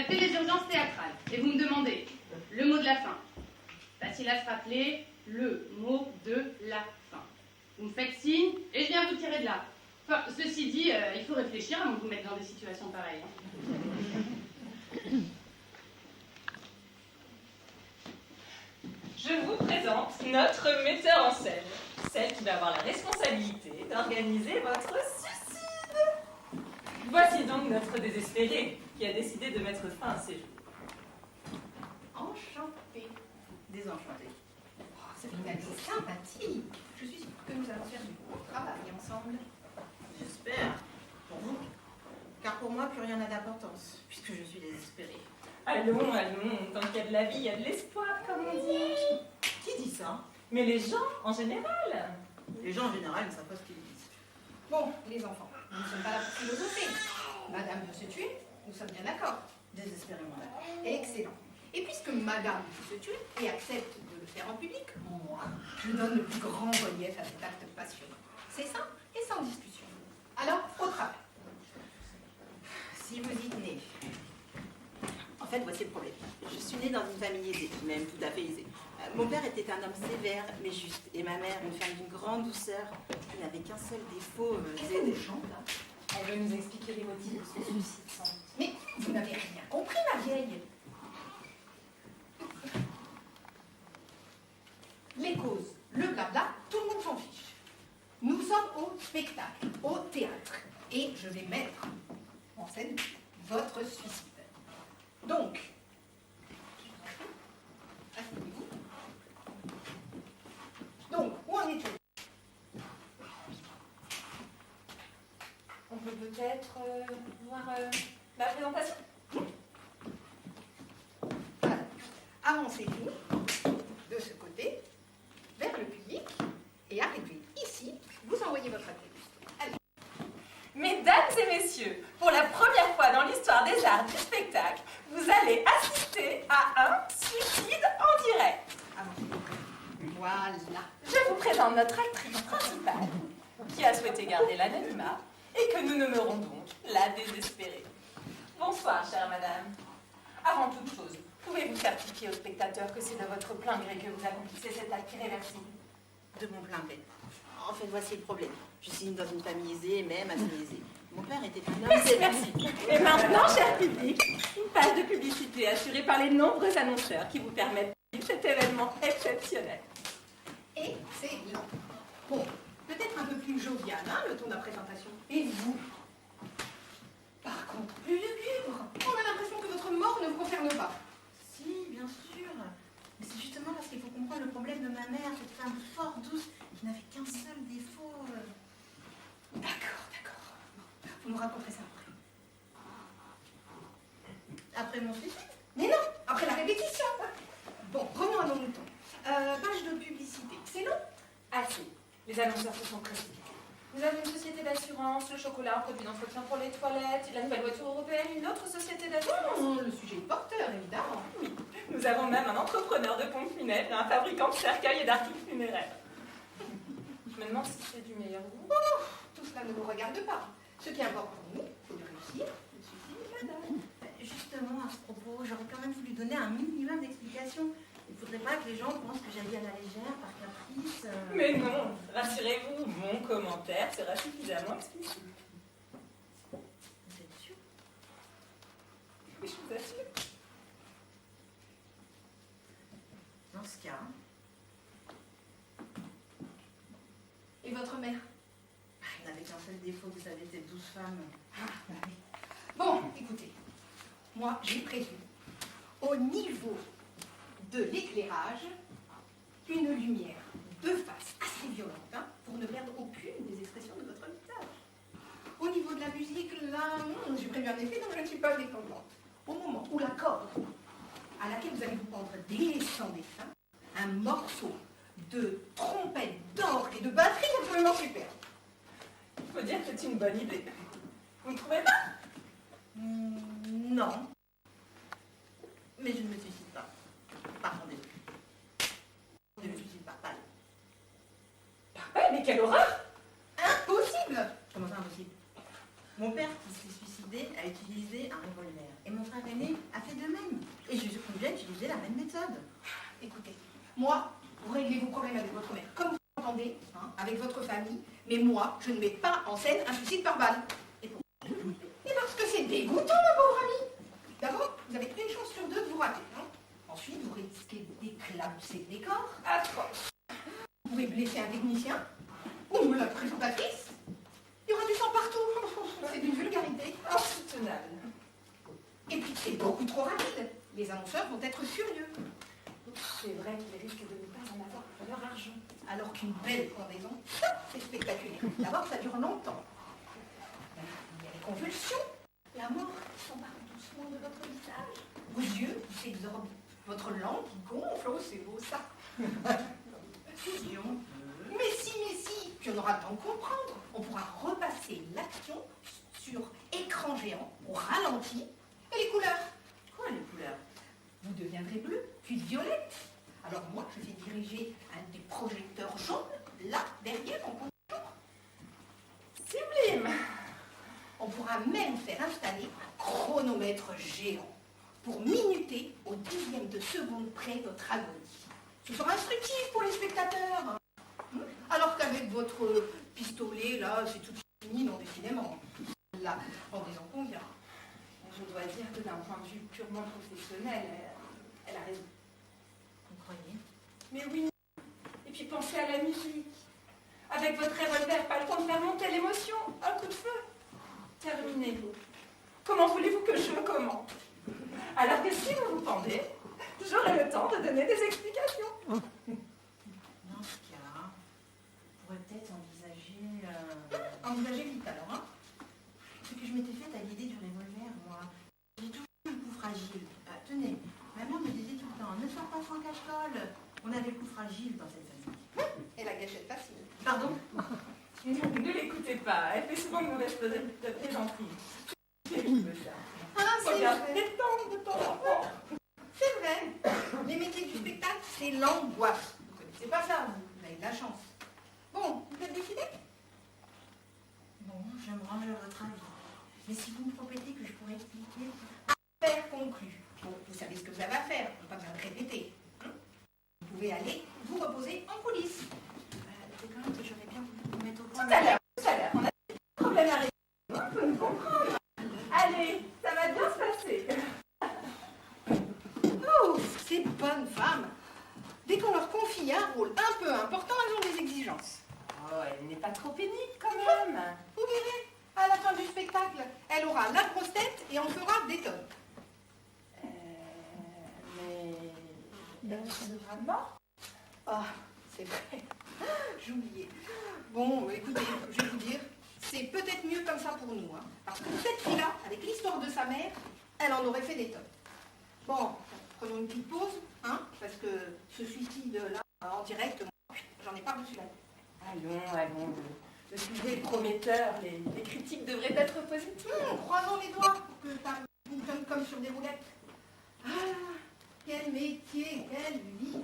faites les urgences théâtrales et vous me demandez le mot de la fin. Facile à se rappeler, le mot de la fin. Vous me faites signe et je viens vous tirer de là. Enfin, ceci dit, il faut réfléchir avant de vous mettre dans des situations pareilles. Je vous présente notre metteur en scène, celle qui va avoir la responsabilité d'organiser votre suicide. Voici donc notre désespéré qui a décidé de mettre fin à ses jours. Enchantée. Désenchantée. Oh, ça fait une amie sympathique. Je suis sûre que nous allons faire du bon travail ensemble. J'espère. Pour vous. Car pour moi, plus rien n'a d'importance, puisque je suis désespérée. Allons, allons, tant qu'il y a de la vie, il y a de l'espoir, comme on dit. Qui dit ça? Mais les gens, en général. Les gens, en général, ne savent pas ce qu'ils disent. Bon, les enfants, nous ne sommes pas là pour philosopher. Madame veut se tuer, nous sommes bien d'accord. Désespérément d'accord. Excellent. Et puisque madame veut se tuer et accepte de le faire en public, moi, je donne le plus grand relief à cet acte passionnant. C'est simple et sans discussion. Alors, au travail. Si vous y tenez. En fait, voici le problème. Je suis née dans une famille aisée, même tout à fait aisée. Mon père était un homme sévère, mais juste. Et ma mère, une femme d'une grande douceur, qui n'avait qu'un seul défaut. Qu'est-ce que vous chantez là? Elle veut nous expliquer les motifs de son suicide, sans doute. Mais vous n'avez rien compris, ma vieille. Les causes, le blabla, tout le monde s'en fiche. Nous sommes au spectacle, au théâtre. Et je vais mettre en scène votre suicide. Donc, asseyez-vous. Donc, où en est-on? On peut peut-être voir la présentation. Voilà. Avancez-vous de ce côté, vers le public, et arrivez ici, vous envoyez votre atelier. Allez. Mesdames et messieurs, pour la première fois dans l'histoire des arts du spectacle, vous allez assister à un suicide en direct. Avancez-vous. Voilà. Je vous présente notre actrice principale, qui a souhaité garder l'anonymat et que nous nommerons donc la désespérée. Bonsoir, chère madame. Avant toute chose, pouvez-vous certifier aux spectateurs que c'est de votre plein gré que vous accomplissez cet acte irréversible? De mon plein gré. En fait, voici le problème. Je suis née dans une famille aisée, même assez aisée. Mon père était un homme Merci, sévère. merci. Et maintenant, cher public, une page de publicité assurée par les nombreux annonceurs qui vous permettent de vivre cet événement exceptionnel. Excellent. Bon, peut-être un peu plus jovial, hein, le ton de la présentation. Et vous? Par contre, plus lugubre. On a l'impression que votre mort ne vous concerne pas. Si, bien sûr. Mais c'est justement parce qu'il faut comprendre le problème de ma mère, cette femme fort douce, qui n'avait qu'un seul défaut. D'accord, d'accord. Bon, vous nous raconterez ça après. Après mon suicide. Mais non, après la répétition. Bon, revenons à nos moutons. Page de publicité. C'est long? Assez. Les annonceurs se sont précipités. Nous avons une société d'assurance, le chocolat, un produit d'entretien pour les toilettes, la nouvelle voiture européenne, une autre société d'assurance. Le sujet est porteur, évidemment. Oui, nous avons même un entrepreneur de pompes funèbres et un fabricant de cercueils et d'articles funéraires. Je me demande si c'est du meilleur goût. Oh, tout cela ne nous regarde pas. Ce qui importe pour nous, c'est de réussir le suicide de madame. Justement, à ce propos, j'aurais quand même voulu donner un minimum d'explications. Il ne faudrait pas que les gens pensent que j'agis à la légère, par caprice. Mais non, rassurez-vous, mon commentaire sera suffisamment explicite. Vous êtes sûr? Oui, je vous assure. Dans ce cas... Et votre mère? Elle n'avait qu'un seul défaut, vous savez, cette douce femme. Ah, bah oui. Bon, écoutez, moi j'ai prévu, au niveau de l'éclairage, une lumière de face assez violente, hein, pour ne perdre aucune des expressions de votre visage. Au niveau de la musique, là, j'ai prévu un effet dont je ne suis pas dépendante. Au moment où la corde à laquelle vous allez vous prendre descend des seins, un morceau de trompette, d'orgue et de batterie absolument superbe. Il faut dire que c'est une bonne idée. Vous ne trouvez pas? Non. Mais je ne me suicide pas. Pardon, désolé. Je ne me suicide pas, pas. Mais quelle horreur! Impossible! Comment ça, impossible? Mon père qui s'est suicidé a utilisé un revolver. Et mon frère aîné a fait de même. Et je compte bien utiliser la même méthode. Écoutez, moi, vous réglez vos problèmes avec votre mère, comme vous l'entendez, hein, avec votre famille, mais moi, je ne mets pas en scène un suicide par balle. Et parce que c'est dégoûtant, ma pauvre amie. D'abord, vous avez une chance sur deux de vous rater. Hein. Ensuite, vous risquez d'éclabousser le décor. Vous pouvez blesser un technicien ou la présentatrice. Il y aura du sang partout. C'est d'une vulgarité insoutenable. Et puis, c'est beaucoup trop rapide. Les annonceurs vont être furieux. C'est vrai qu'ils risquent de ne pas en avoir pour leur argent. Alors qu'une belle pendaison, c'est spectaculaire. D'abord, ça dure longtemps. Il y a les convulsions. La mort s'empare doucement de votre visage. Vos yeux qui s'exorbent. Votre langue qui gonfle. Oh, c'est beau ça. Mais si, puis on aura le temps de comprendre. On pourra repasser l'action sur écran géant, au ralenti, et les couleurs. Quoi, les couleurs? Vous deviendrez bleu, puis violette. Alors moi, je vais diriger un des projecteurs jaunes, là, derrière, en contour. Sublime! On pourra même faire installer un chronomètre géant pour minuter au dixième de seconde près votre agonie. Ce sera instructif pour les spectateurs. Alors qu'avec votre pistolet, là, c'est tout fini, non décidément. Là, on en convient. Je dois dire que d'un point de vue purement professionnel, elle a raison. Vous croyez? Mais oui. Et puis pensez à la musique. Avec votre revolver, pas le temps de faire monter l'émotion. Un coup de feu. Terminez. Comment voulez-vous que je commente? Alors que si vous vous pendez, j'aurai le temps de donner des explications. Dans ce cas, on pourrait peut-être envisager... Envisagez vite alors, hein. Ce que je m'étais faite à l'idée du revolver, moi. J'ai toujours eu le coup fragile. Tenez, ma mère me disait tout le temps, ne sors pas sans cache-colle. On avait le coup fragile dans cette famille. Et la gâchette facile. Pardon? Ne l'écoutez pas, elle fait souvent de mauvaises plaisanteries. Ah, c'est Regarde, vrai. détendre de ton enfant. C'est vrai. Les métiers du spectacle, c'est l'angoisse. Vous connaissez pas ça, vous avez de la chance. Bon, vous êtes décidé? Bon, je me range à votre avis. Mais si vous me promettez que je pourrais expliquer... Affaire conclue. Bon, vous savez ce que vous avez à faire, on n'a pas besoin de répéter. Hein. Vous pouvez aller vous reposer en coulisses. C'est quand même que j'aurais bien voulu vous mettre au point... Tout à l'heure, on a des problèmes à régler. On peut nous comprendre. Allez, ça va bien se passer. Oh, ces bonnes femmes. Dès qu'on leur confie un rôle un peu important, elles ont des exigences. Oh, elle n'est pas trop pénible quand même. Vous verrez, à la fin du spectacle, elle aura la grosse tête et on fera des tonnes. Mais elle sera morte. Ah, c'est vrai. J'oubliais. Bon, écoutez, je vais vous dire, c'est peut-être mieux comme ça pour nous. Hein, parce que cette fille-là, avec l'histoire de sa mère, elle en aurait fait des tonnes. Bon, prenons une petite pause, hein, parce que ce suicide-là, en direct, moi, j'en ai pas reçu la tête. Allons. Le sujet est prometteur. Les critiques devraient être positives. Croisons les doigts pour que ça fonctionne comme sur des roulettes. Ah, quel métier, quelle vie.